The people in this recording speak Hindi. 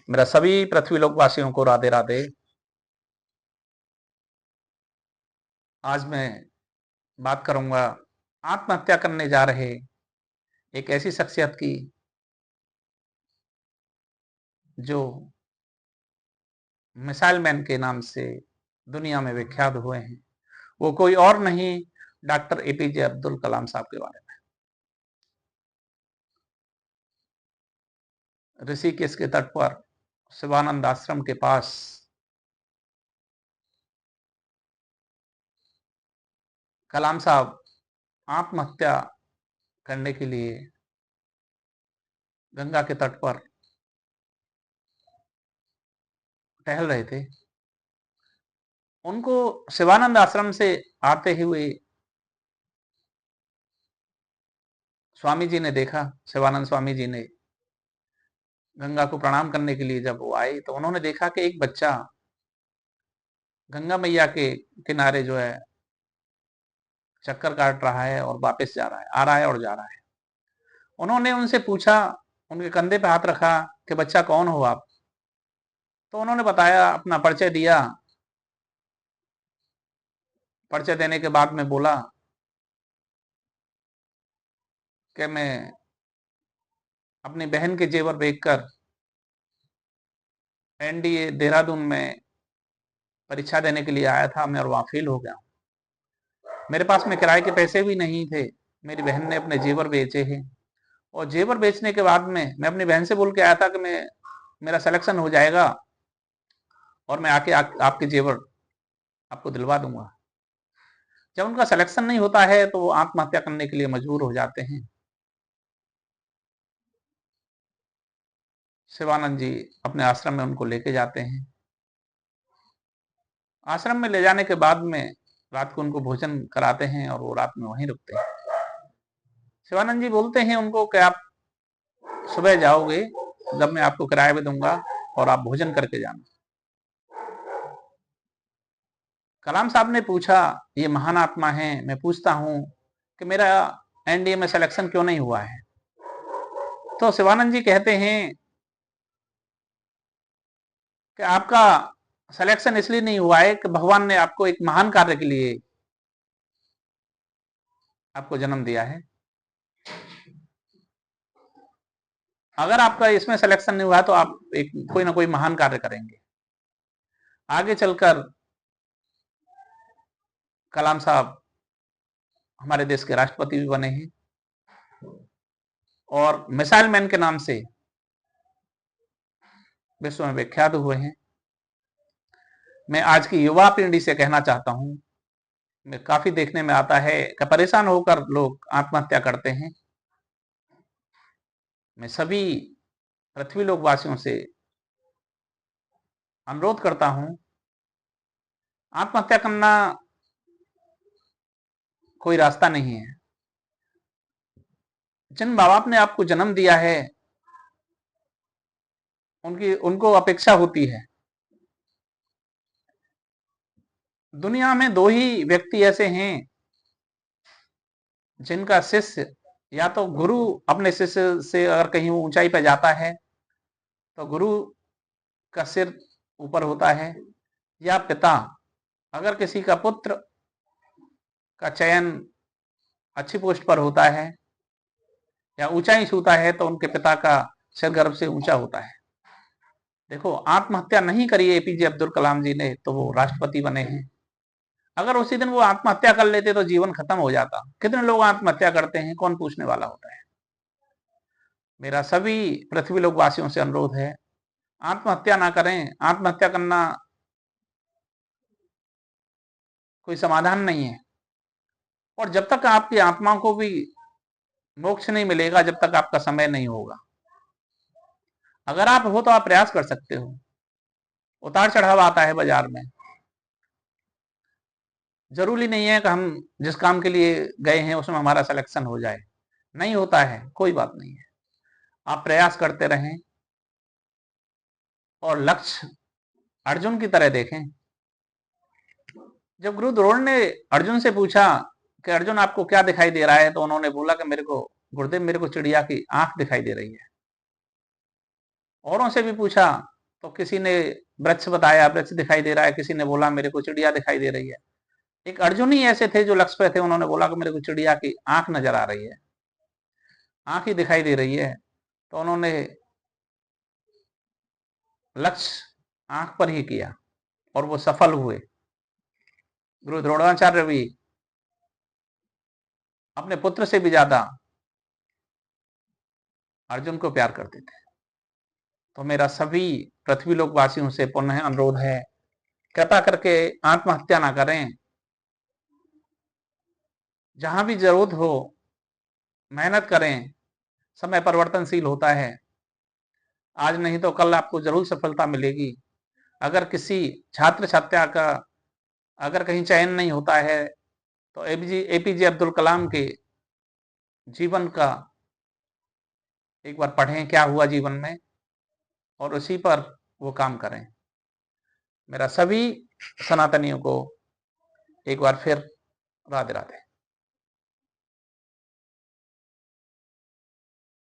मेरा सभी पृथ्वी लोक वासियों को राधे राधे। आज मैं बात करूंगा आत्महत्या करने जा रहे एक ऐसी शख्सियत की जो मिसाइल मैन के नाम से दुनिया में विख्यात हुए हैं। वो कोई और नहीं, डॉक्टर एपीजे अब्दुल कलाम साहब के बारे में। ऋषिकेश के तट पर शिवानंद आश्रम के पास कलाम साहब आत्महत्या करने के लिए गंगा के तट पर टहल रहे थे। उनको शिवानंद आश्रम से आते हुए स्वामी जी ने देखा। शिवानंद स्वामी जी ने गंगा को प्रणाम करने के लिए जब वो आए तो उन्होंने देखा कि एक बच्चा गंगा मैया के किनारे जो है चक्कर काट रहा है और वापस जा रहा है, आ रहा है और जा रहा है। उन्होंने उनसे पूछा, उनके कंधे पे हाथ रखा कि बच्चा कौन हो आप? तो उन्होंने बताया, अपना परिचय दिया। परिचय देने के बाद में बोला कि मैं अपनी बहन के जेवर बेचकर एनडीए देहरादून में परीक्षा देने के लिए आया था, मैं और वहां फेल हो गया। मेरे पास में किराए के पैसे भी नहीं थे। मेरी बहन ने अपने जेवर बेचे हैं और जेवर बेचने के बाद में मैं अपनी बहन से बोल के आया था कि मेरा सिलेक्शन हो जाएगा और मैं आके आपके जेवर आपको दिलवा दूंगा। जब उनका सिलेक्शन नहीं होता है तो वो आत्महत्या करने के लिए मजबूर हो जाते हैं। शिवानंद जी अपने आश्रम में उनको लेके जाते हैं। आश्रम में ले जाने के बाद में रात को उनको भोजन कराते हैं और वो रात में वहीं रुकते हैं। शिवानंद जी बोलते हैं उनको कि आप सुबह जाओगे, जब मैं आपको किराया भी दूंगा और आप भोजन करके जाना। कलाम साहब ने पूछा, ये महान आत्मा है, मैं पूछता हूं कि मेरा एनडीए में सिलेक्शन क्यों नहीं हुआ है? तो शिवानंद जी कहते हैं कि आपका सिलेक्शन इसलिए नहीं हुआ है कि भगवान ने आपको एक महान कार्य के लिए आपको जन्म दिया है। अगर आपका इसमें सिलेक्शन नहीं हुआ तो आप एक कोई ना कोई महान कार्य करेंगे। आगे चलकर कलाम साहब हमारे देश के राष्ट्रपति भी बने हैं और मिसाइल मैन के नाम से विश्व में विख्यात हुए हैं। मैं आज की युवा पीढ़ी से कहना चाहता हूं, मैं काफी देखने में आता है कि परेशान होकर लोग आत्महत्या करते हैं। मैं सभी पृथ्वी लोक वासियों से अनुरोध करता हूं, आत्महत्या करना कोई रास्ता नहीं है। जिन माँ बाप ने आपको जन्म दिया है उनको अपेक्षा होती है। दुनिया में दो ही व्यक्ति ऐसे हैं जिनका शिष्य या तो गुरु अपने शिष्य से अगर कहीं ऊंचाई पर जाता है तो गुरु का सिर ऊपर होता है, या पिता अगर किसी का पुत्र का चयन अच्छी पोस्ट पर होता है या ऊंचाई छूता है तो उनके पिता का सिर गर्व से ऊंचा होता है। देखो, आत्महत्या नहीं करी एपीजे अब्दुल कलाम जी ने तो वो राष्ट्रपति बने हैं। अगर उसी दिन वो आत्महत्या कर लेते तो जीवन खत्म हो जाता। कितने लोग आत्महत्या करते हैं, कौन पूछने वाला होता है? मेरा सभी पृथ्वी लोक वासियों से अनुरोध है, आत्महत्या ना करें। आत्महत्या करना कोई समाधान नहीं है और जब तक आपकी आत्मा को भी मोक्ष नहीं मिलेगा, जब तक आपका समय नहीं होगा। अगर आप हो तो आप प्रयास कर सकते हो। उतार चढ़ाव आता है बाजार में, जरूरी नहीं है कि हम जिस काम के लिए गए हैं उसमें हमारा सिलेक्शन हो जाए। नहीं होता है, कोई बात नहीं है। आप प्रयास करते रहें और लक्ष्य अर्जुन की तरह देखें। जब गुरु द्रोण ने अर्जुन से पूछा कि अर्जुन आपको क्या दिखाई दे रहा है, तो उन्होंने बोला कि मेरे को गुरुदेव, मेरे को चिड़िया की आंख दिखाई दे रही है। औरों से भी पूछा तो किसी ने वृक्ष बताया, वृक्ष दिखाई दे रहा है, किसी ने बोला मेरे को चिड़िया दिखाई दे रही है। एक अर्जुन ही ऐसे थे जो लक्ष्य पे थे, उन्होंने बोला कि मेरे को चिड़िया की आंख नजर आ रही है, आंख ही दिखाई दे रही है। तो उन्होंने लक्ष्य आंख पर ही किया और वो सफल हुए। गुरु द्रोणाचार्य भी अपने पुत्र से भी ज्यादा अर्जुन को प्यार करते थे। तो मेरा सभी पृथ्वी लोक वासियों से पुनः अनुरोध है, कृपा करके आत्महत्या ना करें। जहां भी जरूरत हो मेहनत करें, समय परिवर्तनशील होता है, आज नहीं तो कल आपको जरूर सफलता मिलेगी। अगर किसी छात्र छात्रा का अगर कहीं चयन नहीं होता है तो एपीजे अब्दुल कलाम के जीवन का एक बार पढ़ें, क्या हुआ जीवन में, और उसी पर वो काम करें। मेरा सभी सनातनियों को एक बार फिर राधे राधे।